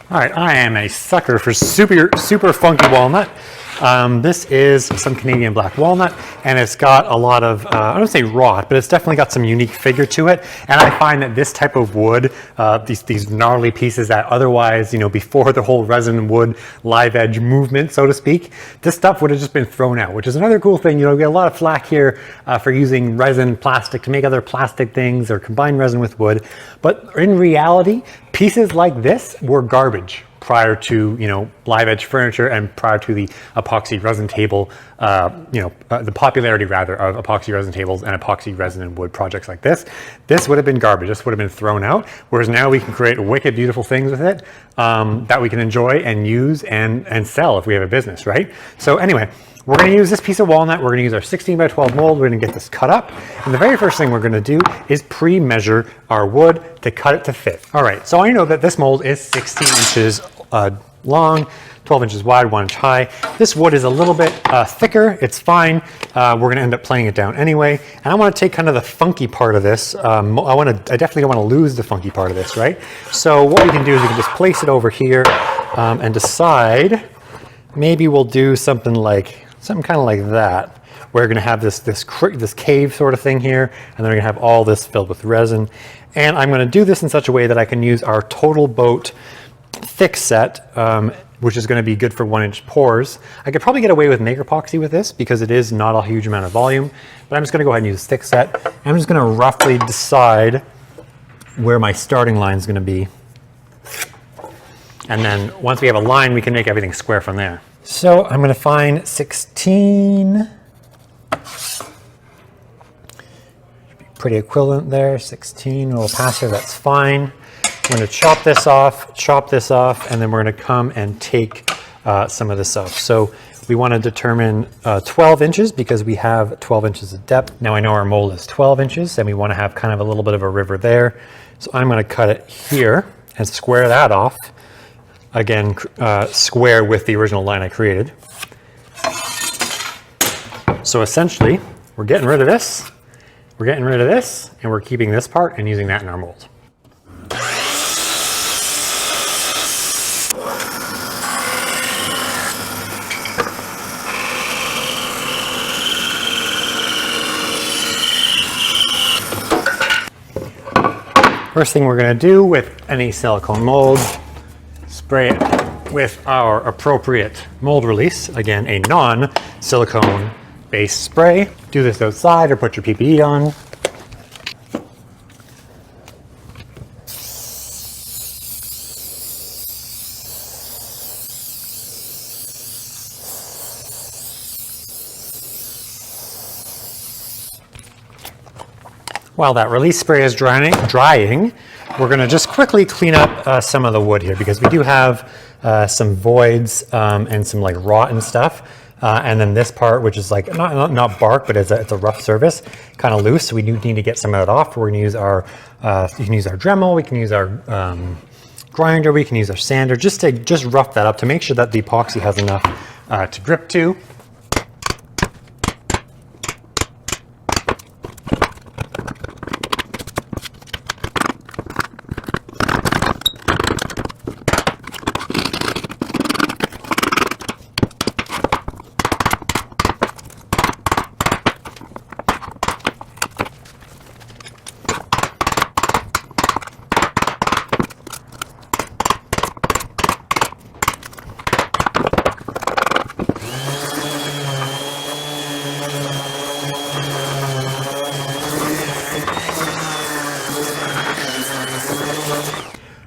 All right, I am a sucker for super funky walnut. This is some Canadian black walnut, and it's got a lot of, I don't say rot, but it's definitely got some unique figure to it. And I find that this type of wood, these gnarly pieces that otherwise, you know, before the whole resin wood live edge movement, so to speak, this stuff would have just been thrown out, which is another cool thing. You know, we get a lot of flack here for using resin plastic to make other plastic things or combine resin with wood. But in reality, pieces like this were garbage prior to, you know, live edge furniture and prior to the epoxy resin table, the popularity rather of epoxy resin tables and epoxy resin and wood projects like this. This would have been garbage. This would have been thrown out. Whereas now we can create wicked, beautiful things with it that we can enjoy and use and sell if we have a business, right? So anyway, we're going to use this piece of walnut. We're going to use our 16 by 12 mold. We're going to get this cut up. And the very first thing we're going to do is pre-measure our wood to cut it to fit. All right, so I know that this mold is 16 inches long, 12 inches wide, 1 inch high. This wood is a little bit thicker. It's fine. We're going to end up playing it down anyway. And I want to take kind of the funky part of this. I definitely don't want to lose the funky part of this, right? So what we can do is we can just place it over here and decide maybe we'll do something kind of like that. We're going to have this cave sort of thing here, and then we're going to have all this filled with resin. And I'm going to do this in such a way that I can use our Total Boat Thickset, which is going to be good for 1 inch pours. I could probably get away with Maker Epoxy with this because it is not a huge amount of volume, but I'm just going to go ahead and use Thickset. I'm just going to roughly decide where my starting line is going to be. And then once we have a line, we can make everything square from there. So I'm going to find 16. Pretty equivalent there, 16, a little passer, that's fine. I'm going to chop this off, and then we're going to come and take some of this off. So we want to determine 12 inches because we have 12 inches of depth. Now I know our mold is 12 inches, and we want to have kind of a little bit of a river there. So I'm going to cut it here and square that off. Again, square with the original line I created. So essentially, we're getting rid of this, and we're keeping this part and using that in our mold. First thing we're going to do with any silicone mold, spray it with our appropriate mold release. Again, a non-silicone based spray. Do this outside or put your PPE on. While that release spray is drying, we're going to just quickly clean up some of the wood here because we do have some voids and some like rot and stuff. And then this part, which is like not bark, but it's a rough surface, kind of loose. So we do need to get some of that off. We're going to use our, you can use our Dremel, we can use our grinder, we can use our sander, just rough that up to make sure that the epoxy has enough to grip to.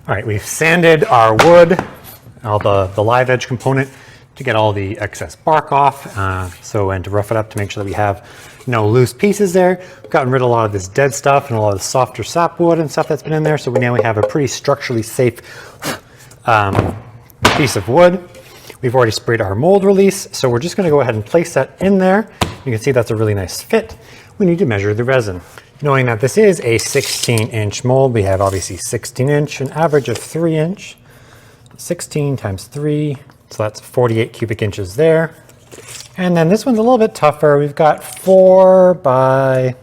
All right, we've sanded our wood, all the live edge component to get all the excess bark off. And to rough it up to make sure that we have no loose pieces there. We've gotten rid of a lot of this dead stuff and a lot of the softer sapwood and stuff that's been in there. So now we have a pretty structurally safe piece of wood. We've already sprayed our mold release. So we're just gonna go ahead and place that in there. You can see that's a really nice fit. We need to measure the resin. Knowing that this is a 16-inch mold, we have obviously 16-inch, an average of 3-inch. 16 times 3, so that's 48 cubic inches there. And then this one's a little bit tougher. We've got 4 by,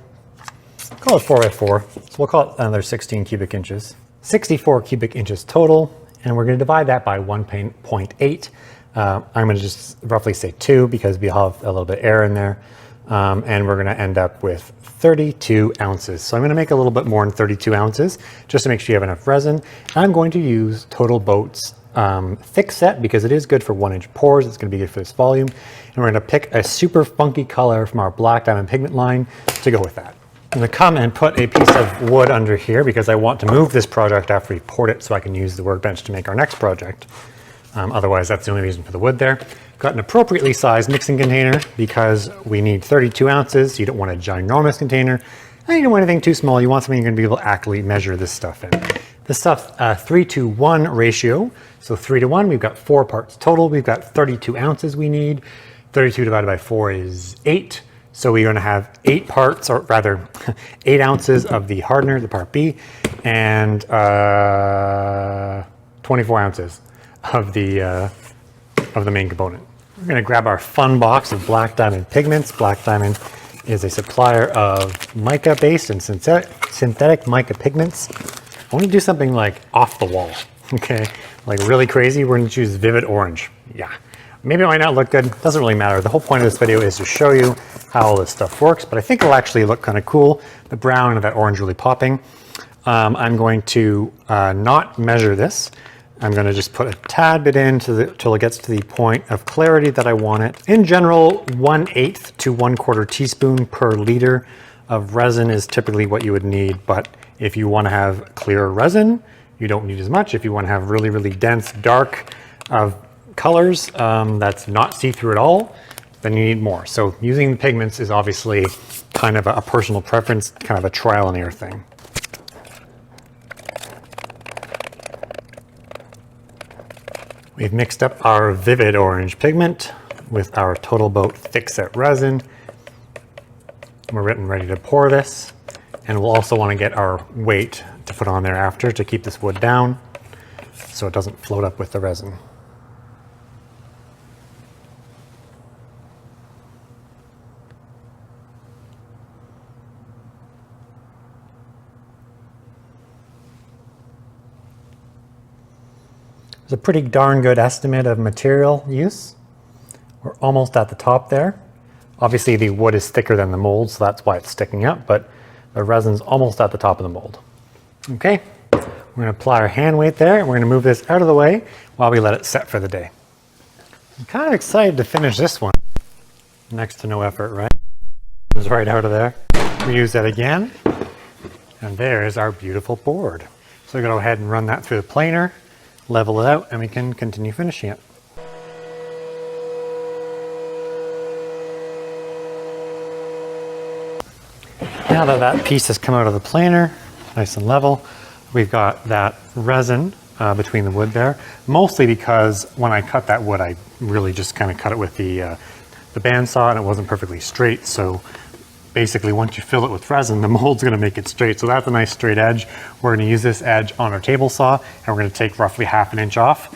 call it 4 by 4. So we'll call it another 16 cubic inches. 64 cubic inches total. And we're going to divide that by 1.8. I'm going to just roughly say 2 because we have a little bit of air in there. And we're going to end up with 32 ounces. So I'm going to make a little bit more than 32 ounces just to make sure you have enough resin. I'm going to use Total Boat's Thickset because it is good for 1-inch pours. It's going to be good for this volume. And we're going to pick a super funky color from our black diamond pigment line to go with that. I'm going to come and put a piece of wood under here because I want to move this project after we poured it so I can use the workbench to make our next project. Otherwise, that's the only reason for the wood there. Got an appropriately sized mixing container because we need 32 ounces. You don't want a ginormous container. And you don't want anything too small. You want something you're going to be able to accurately measure this stuff in. This stuff's 3-to-1 ratio. So 3 to 1, we've got 4 parts total. We've got 32 ounces we need. 32 divided by 4 is 8. So we're going to have 8 parts, or rather 8 ounces of the hardener, the part B, and 24 ounces of the main component. We're going to grab our fun box of Black Diamond pigments. Black Diamond is a supplier of mica-based and synthetic mica pigments. I want to do something like off the wall, okay? Like really crazy. We're going to choose Vivid Orange. Yeah. Maybe it might not look good. Doesn't really matter. The whole point of this video is to show you how all this stuff works, but I think it'll actually look kind of cool. The brown and that orange really popping. I'm going to not measure this. I'm going to just put a tad bit in till it gets to the point of clarity that I want it. In general, 1/8 to 1/4 teaspoon per liter of resin is typically what you would need, but if you want to have clearer resin, you don't need as much. If you want to have really, really dense, dark colors that's not see-through at all, then you need more. So using the pigments is obviously kind of a personal preference, kind of a trial and error thing. We've mixed up our Vivid Orange pigment with our Total Boat Thickset resin. We're getting ready to pour this, and we'll also want to get our weight to put on there after to keep this wood down so it doesn't float up with the resin. It's a pretty darn good estimate of material use. We're almost at the top there. Obviously the wood is thicker than the mold, so that's why it's sticking up, but the resin's almost at the top of the mold. Okay, we're gonna apply our hand weight there, and we're gonna move this out of the way while we let it set for the day. I'm kind of excited to finish this one. Next to no effort, right? It's right out of there. Reuse that again, and there's our beautiful board. So we're gonna go ahead and run that through the planer, level it out, and we can continue finishing it. Now that that piece has come out of the planer, nice and level, we've got that resin between the wood there. Mostly because when I cut that wood, I really just kind of cut it with the bandsaw, and it wasn't perfectly straight. So basically, once you fill it with resin, the mold's going to make it straight. So that's a nice straight edge. We're going to use this edge on our table saw, and we're going to take roughly 1/2 inch off.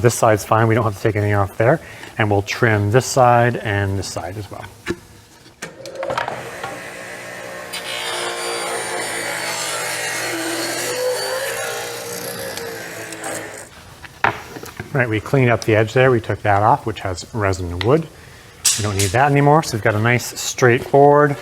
This side's fine. We don't have to take anything off there. And we'll trim this side and this side as well. Right, we cleaned up the edge there. We took that off, which has resin and wood. We don't need that anymore, so we've got a nice straight board.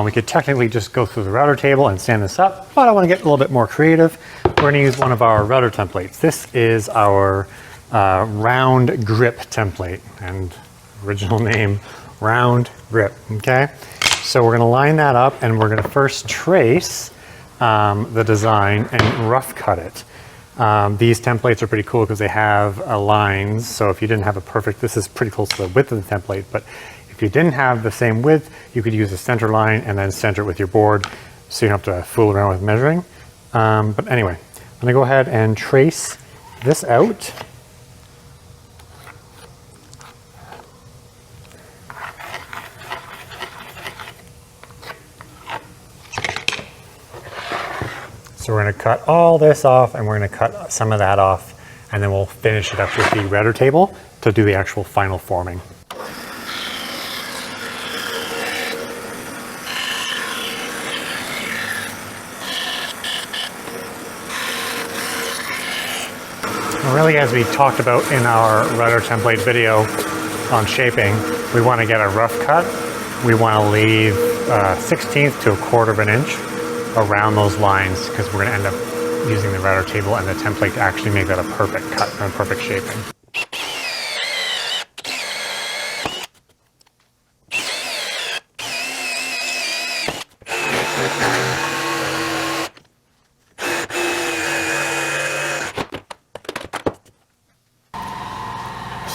We could technically just go through the router table and stand this up, but I want to get a little bit more creative. We're going to use one of our router templates. This is our round grip template, and original name, round grip, okay? So we're going to line that up, and we're going to first trace the design and rough cut it. These templates are pretty cool because they have lines, so if you didn't have a perfect, this is pretty close to the width of the template, but if you didn't have the same width, you could use a center line and then center it with your board, so you don't have to fool around with measuring. But anyway, I'm going to go ahead and trace this out. So we're going to cut all this off, and we're going to cut some of that off, and then we'll finish it up with the router table to do the actual final forming. Really, as we talked about in our router template video on shaping, we want to get a rough cut. We want to leave 1/16 to 1/4 of an inch around those lines, because we're going to end up using the router table and the template to actually make that a perfect cut and a perfect shaping.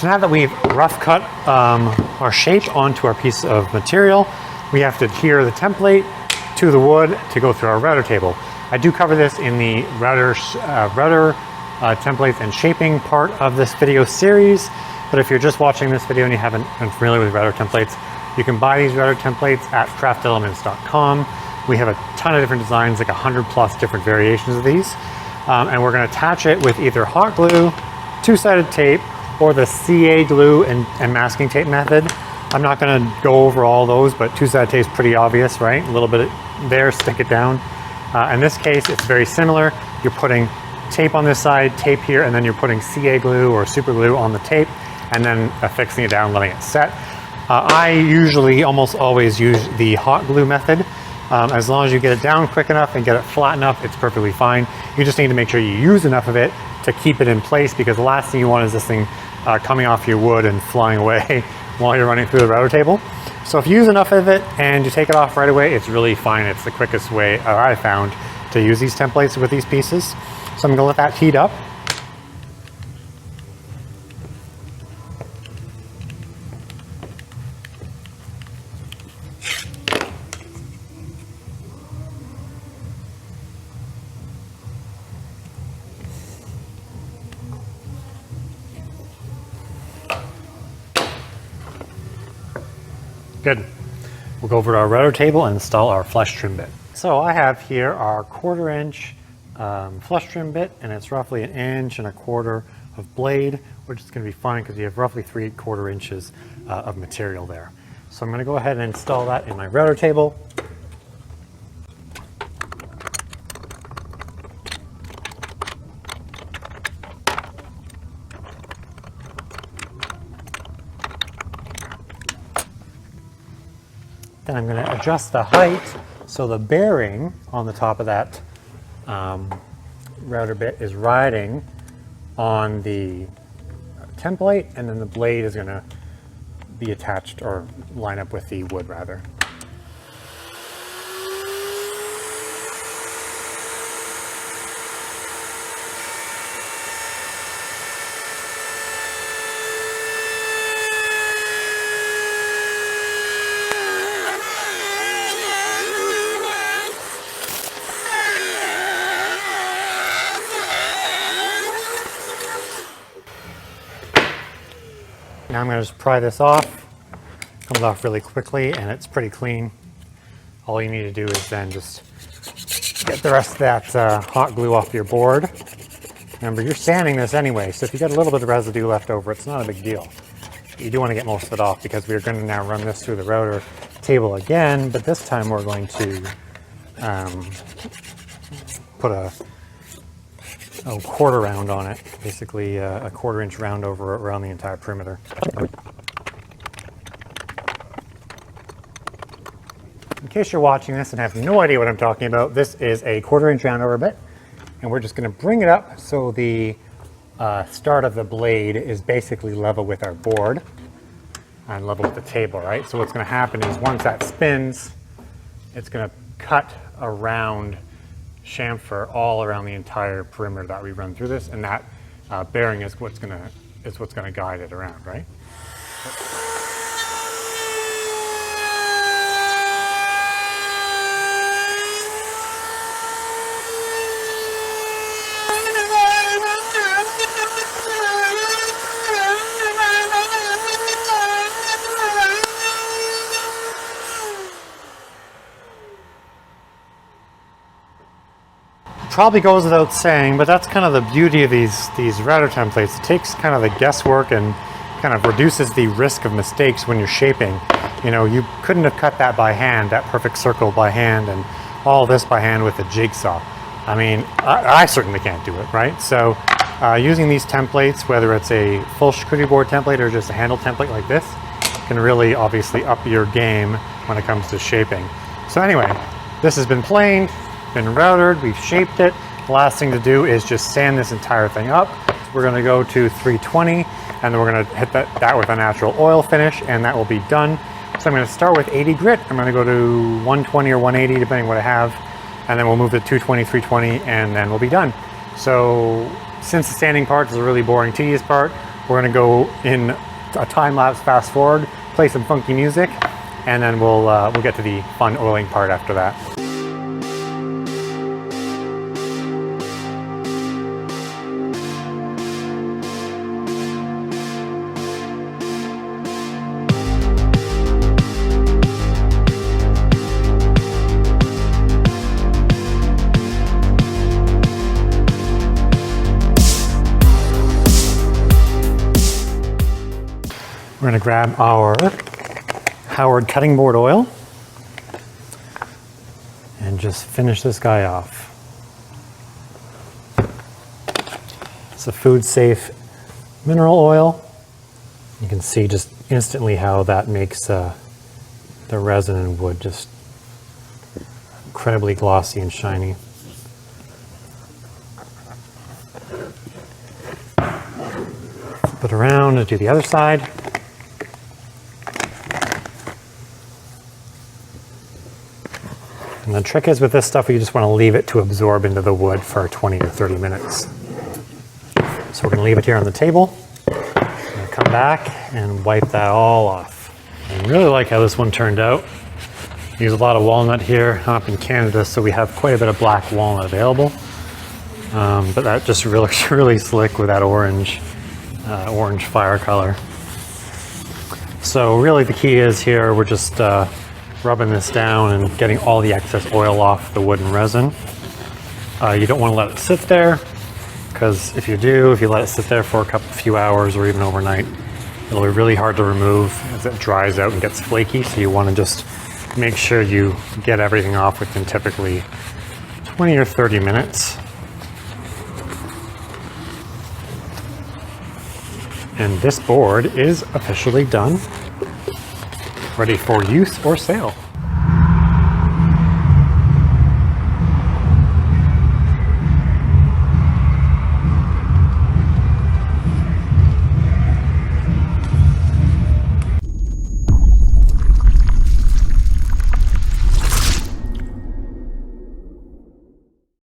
So now that we've rough cut our shape onto our piece of material, we have to adhere the template to the wood to go through our router table. I do cover this in the router templates and shaping part of this video series, but if you're just watching this video and you haven't been familiar with router templates, you can buy these router templates at craftelements.com. We have a ton of different designs, like 100+ different variations of these, and we're going to attach it with either hot glue, two-sided tape, or the CA glue and masking tape method. I'm not going to go over all those, but two-sided tape is pretty obvious, right? A little bit there, stick it down. In this case, it's very similar. You're putting tape on this side, tape here, and then you're putting CA glue or super glue on the tape, and then affixing it down, letting it set. I usually almost always use the hot glue method. As long as you get it down quick enough and get it flat enough, it's perfectly fine. You just need to make sure you use enough of it to keep it in place, because the last thing you want is this thing coming off your wood and flying away while you're running through the router table. So if you use enough of it and you take it off right away, it's really fine. It's the quickest way I found to use these templates with these pieces. So I'm gonna let that heat up. Good. We'll go over to our router table and install our flush trim bit. So I have here our 1/4 inch flush trim bit, and it's roughly 1 1/4 inch of blade, which is going to be fine because you have roughly 3/4 inches of material there. So I'm going to go ahead and install that in my router table. Then I'm going to adjust the height so the bearing on the top of that router bit is riding on the template, and then the blade is going to be attached or line up with the wood rather. Now I'm going to just pry this off. Comes off really quickly and it's pretty clean. All you need to do is then just get the rest of that hot glue off your board. Remember, you're sanding this anyway, so if you got a little bit of residue left over, it's not a big deal. You do want to get most of it off, because we're going to now run this through the router table again, but this time we're going to put a 1/4 round on it, basically a 1/4 inch round over around the entire perimeter. In case you're watching this and have no idea what I'm talking about, this is a 1/4 inch round over bit, and we're just going to bring it up so the start of the blade is basically level with our board and level with the table, right? So what's going to happen is once that spins, it's going to cut around chamfer all around the entire perimeter that we run through this, and that bearing is what's going to guide it around, right? Probably goes without saying, but that's kind of the beauty of these router templates. It takes kind of the guesswork and kind of reduces the risk of mistakes when you're shaping. You know, you couldn't have cut that by hand, that perfect circle by hand, and all this by hand with a jigsaw. I mean, I certainly can't do it, right? So Using these templates, whether it's a full charcuterie board template or just a handle template like this, can really obviously up your game when it comes to shaping. So anyway, this has been planed, been routered, we've shaped it. The last thing to do is just sand this entire thing up. We're gonna go to 320, and then we're gonna hit that with a natural oil finish, and that will be done. So I'm gonna start with 80 grit. I'm gonna go to 120 or 180, depending what I have, and then we'll move to 220, 320, and then we'll be done. So since the sanding part is a really boring, tedious part, we're gonna go in a time-lapse fast forward, play some funky music, and then we'll get to the fun oiling part after that. We're going to grab our Howard cutting board oil and just finish this guy off. It's a food safe mineral oil. You can see just instantly how that makes the resin and wood just incredibly glossy and shiny. Flip it around and do the other side. And the trick is with this stuff, you just want to leave it to absorb into the wood for 20 or 30 minutes. So we're going to leave it here on the table. I'm going to come back and wipe that all off. I really like how this one turned out. Use a lot of walnut here. I'm up in Canada, so we have quite a bit of black walnut available. But that just looks really slick with that orange fire color. So really the key is here, we're just rubbing this down and getting all the excess oil off the wood and resin. You don't want to let it sit there, because if you let it sit there for a few hours or even overnight, it'll be really hard to remove as it dries out and gets flaky. So you want to just make sure you get everything off within typically 20 or 30 minutes. And this board is officially done, ready for use or sale.